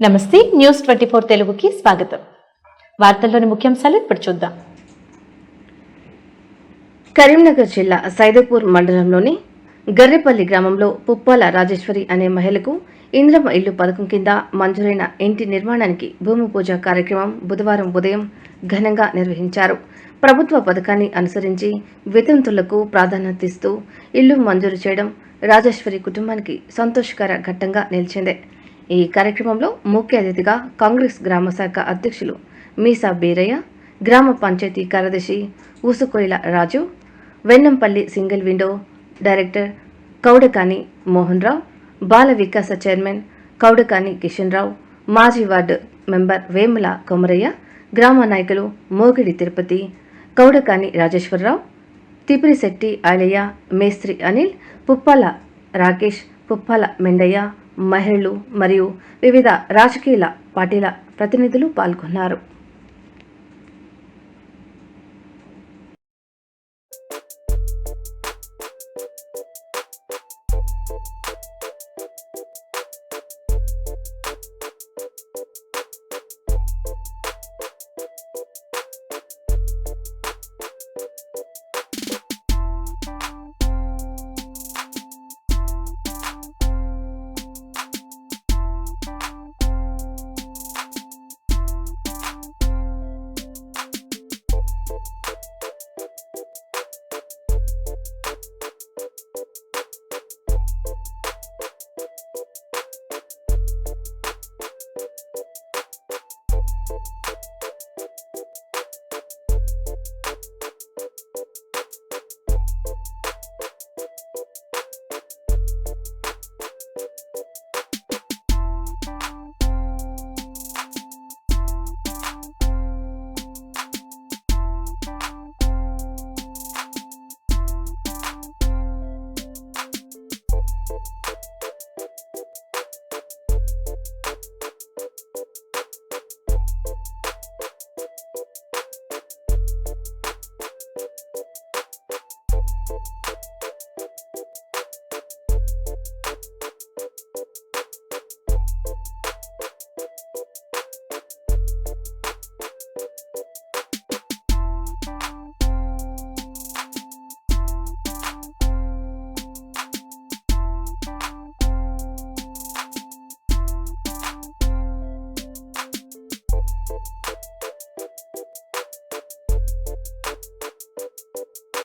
నమస్తే న్యూస్ 24 తెలుగుకి స్వాగతం. వార్తల్లోని ముఖ్యాంశాలు ఇప్పుడు చూద్దాం. కరీంనగర్ జిల్లా సైదాపూర్ మండలంలోని గర్రెపల్లి గ్రామంలో పుప్పాల రాజేశ్వరి అనే మహిళకు ఇంద్రమ్మ ఇల్లు పథకం కింద మంజూరైన ఇంటి నిర్మాణానికి భూమి పూజ కార్యక్రమం బుధవారం ఉదయం ఘనంగా నిర్వహించారు. ప్రభుత్వ పథకాన్ని అనుసరించి వితంతులకు ప్రాధాన్యత ఇస్తూ ఇల్లు మంజూరు చేయడం రాజేశ్వరి కుటుంబానికి సంతోషకర ఘట్టంగా నిలిచింది. ఈ కార్యక్రమంలో ముఖ్య అతిథిగా కాంగ్రెస్ గ్రామ శాఖ అధ్యక్షులు మీసా బీరయ్య, గ్రామ పంచాయతీ కార్యదర్శి Usukoyila Raju, Vennampalli single window director Kaudakani Mohan Rao, Bala Vikasa chairman Kaudakani Kishan Rao, మాజీ వార్డు మెంబర్ వేముల కొమరయ్య, గ్రామ నాయకులు మోగిడి తిరుపతి, కౌడకాని రాజేశ్వరరావు, తిపిరిశెట్టి ఆలయ్య, మేస్త్రి అనిల్, పుప్పాల రాకేష్, పుప్పాల మెండయ్య, మహిళలు మరియు వివిధ రాజకీయ పార్టీల ప్రతినిధులు పాల్గొన్నారు.